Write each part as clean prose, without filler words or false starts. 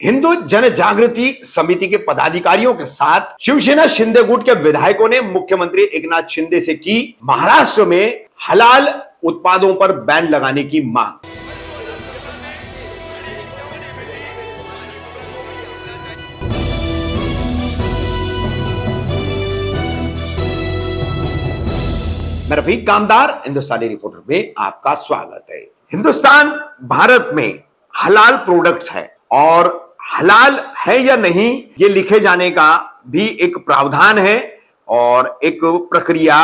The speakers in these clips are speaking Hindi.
हिंदू जन जागृति समिति के पदाधिकारियों के साथ शिवसेना शिंदे गुट के विधायकों ने मुख्यमंत्री एकनाथ शिंदे से की महाराष्ट्र में हलाल उत्पादों पर बैन लगाने की मांग। मैं रफीक कामदार हिंदुस्तानी रिपोर्टर में आपका स्वागत है। हिंदुस्तान भारत में हलाल प्रोडक्ट्स है और हलाल है या नहीं ये लिखे जाने का भी एक प्रावधान है और एक प्रक्रिया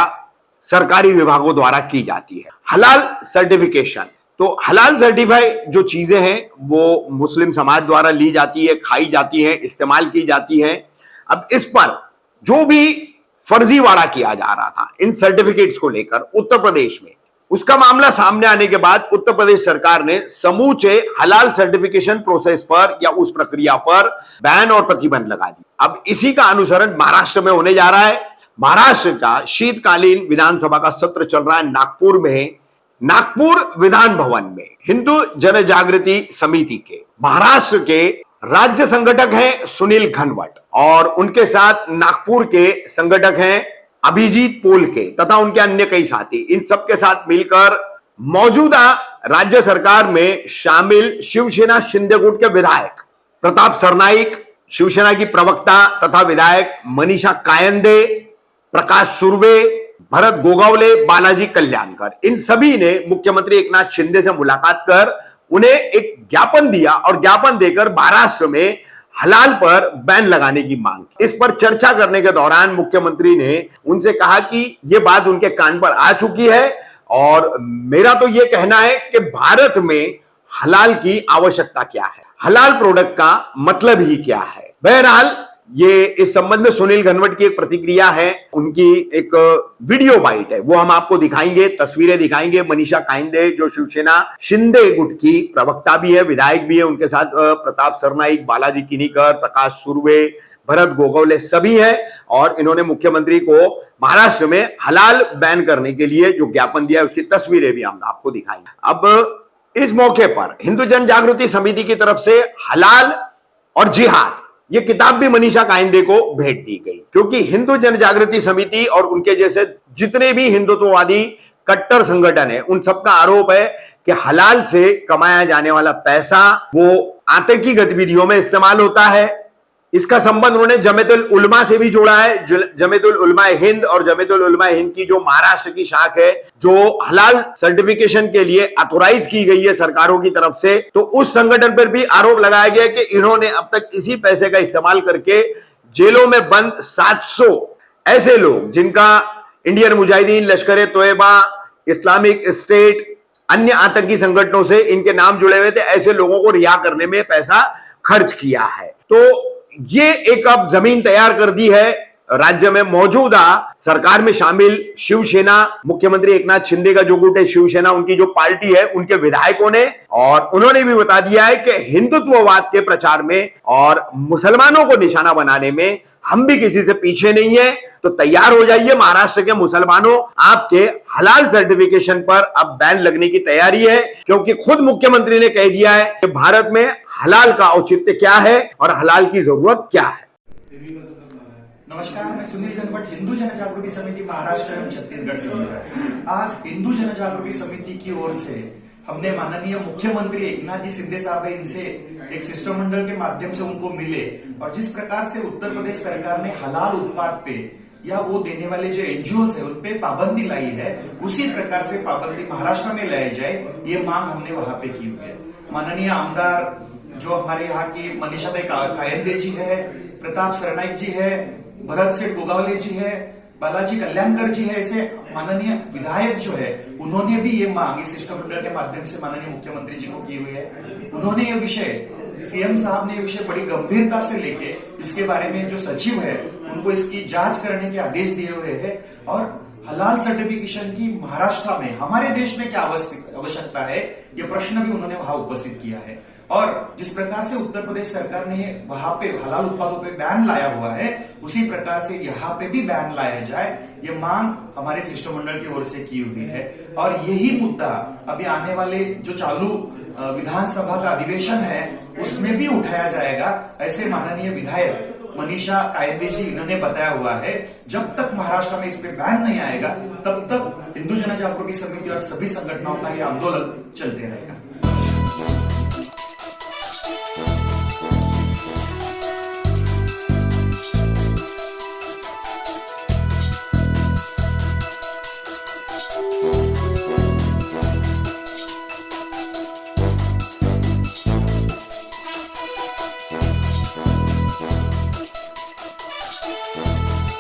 सरकारी विभागों द्वारा की जाती है। हलाल सर्टिफिकेशन, तो हलाल सर्टिफाई जो चीजें हैं वो मुस्लिम समाज द्वारा ली जाती है, खाई जाती है, इस्तेमाल की जाती है। अब इस पर जो भी फर्जीवाड़ा किया जा रहा था इन सर्टिफिकेट्स को लेकर उत्तर प्रदेश में, उसका मामला सामने आने के बाद उत्तर प्रदेश सरकार ने समूचे हलाल सर्टिफिकेशन प्रोसेस पर या उस प्रक्रिया पर बैन और प्रतिबंध लगा दी। अब इसी का अनुसरण महाराष्ट्र में होने जा रहा है। महाराष्ट्र का शीतकालीन विधानसभा का सत्र चल रहा है नागपुर में। नागपुर विधान भवन में हिंदू जन जागृति समिति के महाराष्ट्र के राज्य संगठक हैं सुनील घनवट और उनके साथ नागपुर के संगठक हैं अभिजीत पोलके तथा उनके अन्य कई साथी। इन सबके साथ मिलकर मौजूदा राज्य सरकार में शामिल शिवसेना शिंदे गुट के विधायक प्रताप सरनाईक, शिवसेना की प्रवक्ता तथा विधायक मनीषा कायंदे, प्रकाश सुर्वे, भरत गोगावले, बालाजी कल्याणकर, इन सभी ने मुख्यमंत्री एकनाथ शिंदे से मुलाकात कर उन्हें एक ज्ञापन दिया और ज्ञापन देकर महाराष्ट्र में हलाल पर बैन लगाने की मांग की। इस पर चर्चा करने के दौरान मुख्यमंत्री ने उनसे कहा कि यह बात उनके कान पर आ चुकी है और मेरा तो यह कहना है कि भारत में हलाल की आवश्यकता क्या है, हलाल प्रोडक्ट का मतलब ही क्या है। बहरहाल ये इस संबंध में सुनील घनवट की एक प्रतिक्रिया है, उनकी एक वीडियो बाइट है, वो हम आपको दिखाएंगे, तस्वीरें दिखाएंगे। मनीषा कायंदे जो शिवसेना शिंदे गुट की प्रवक्ता भी है, विधायक भी है, उनके साथ प्रताप सरनाईक, बालाजी किनीकर, प्रकाश सुर्वे, भरत गोगावले सभी है और इन्होंने मुख्यमंत्री को महाराष्ट्र में हलाल बैन करने के लिए जो ज्ञापन दिया है उसकी तस्वीरें भी हम आपको दिखाएंगे। अब इस मौके पर हिंदू जन जागृति समिति की तरफ से हलाल और जिहाद ये किताब भी मनीषा कायंदे को भेंट दी गई, क्योंकि हिंदू जन जागृति समिति और उनके जैसे जितने भी हिंदुत्ववादी कट्टर संगठन है उन सबका आरोप है कि हलाल से कमाया जाने वाला पैसा वो आतंकी गतिविधियों में इस्तेमाल होता है। इसका संबंध उन्होंने जमीयतुल उलमा से भी जोड़ा है। जमीयतुल उलमा हिंद और जमीयतुल उलमा हिंद की जो महाराष्ट्र की शाख है जो हलाल सर्टिफिकेशन के लिए ऑथोराइज की गई है सरकारों की तरफ से, तो उस संगठन पर भी आरोप लगाया गया कि इन्होंने अब तक इसी पैसे का इस्तेमाल करके जेलों में बंद 700 ऐसे लोग जिनका इंडियन मुजाहिदीन, लश्कर तोयबा, इस्लामिक स्टेट, अन्य आतंकी संगठनों से इनके नाम जुड़े हुए थे, ऐसे लोगों को रिहा करने में पैसा खर्च किया है। तो ये एक अब जमीन तैयार कर दी है राज्य में मौजूदा सरकार में शामिल शिवसेना, मुख्यमंत्री एकनाथ शिंदे का जो गुट है शिवसेना, उनकी जो पार्टी है, उनके विधायकों ने, और उन्होंने भी बता दिया है कि हिंदुत्ववाद के प्रचार में और मुसलमानों को निशाना बनाने में हम भी किसी से पीछे नहीं है। तो तैयार हो जाइए महाराष्ट्र के मुसलमानों, आपके हलाल सर्टिफिकेशन पर अब बैन लगने की तैयारी है, क्योंकि खुद मुख्यमंत्री ने कह दिया है कि भारत में हलाल का औचित्य क्या है और हलाल की जरूरत क्या है। नमस्कार, मैं सुनील घनवट, हिंदू जन जागृति समिति महाराष्ट्र एवं छत्तीसगढ़ से हूँ। आज हिंदू जन जागृति समिति की ओर से हमने माननीय मुख्यमंत्री एकनाथ जी शिंदे साहब है, इनसे एक शिष्टमंडल के माध्यम से उनको मिले और जिस प्रकार से उत्तर प्रदेश सरकार ने हलाल उत्पाद पे या वो देने वाले जो एनजीओ है उन पे पाबंदी लाई है, उसी प्रकार से पाबंदी महाराष्ट्र में लाई जाए, ये मांग हमने वहां पे की हुई है। माननीय आमदार जो हमारे यहाँ की मनीषा कायंदे जी है, प्रताप सरनाईक जी है, भरत सिंह गोगावले जी है, बालाजी कल्याणकर जी है, ऐसे माननीय विधायक जो है उन्होंने भी ये मांग इस शिष्टमंडल के माध्यम से माननीय मुख्यमंत्री जी को की हुई है। उन्होंने ये विषय, सीएम साहब ने ये विषय बड़ी गंभीरता से लेके इसके बारे में जो सचिव है उनको इसकी जांच करने के आदेश दिए हुए हैं और हलाल सर्टिफिकेशन की महाराष्ट्र में, हमारे देश में क्या आवश्यकता है, ये प्रश्न भी उन्होंने वहां उपस्थित किया है। और जिस प्रकार से उत्तर प्रदेश सरकार ने वहां पे हलाल उत्पादों पे बैन लाया हुआ है, उसी प्रकार से यहाँ पे भी बैन लाया जाए, ये मांग हमारे शिष्टमंडल की ओर से की हुई है। और यही मुद्दा अभी आने वाले जो चालू विधानसभा का अधिवेशन है उसमें भी उठाया जाएगा, ऐसे माननीय विधायक मनीषा कायंदे जी इन्होंने बताया हुआ है। जब तक महाराष्ट्र में इस पे बैन नहीं आएगा तब तक हिंदू जन जागृति समिति और सभी संगठनों का ये आंदोलन चलते रहेगा।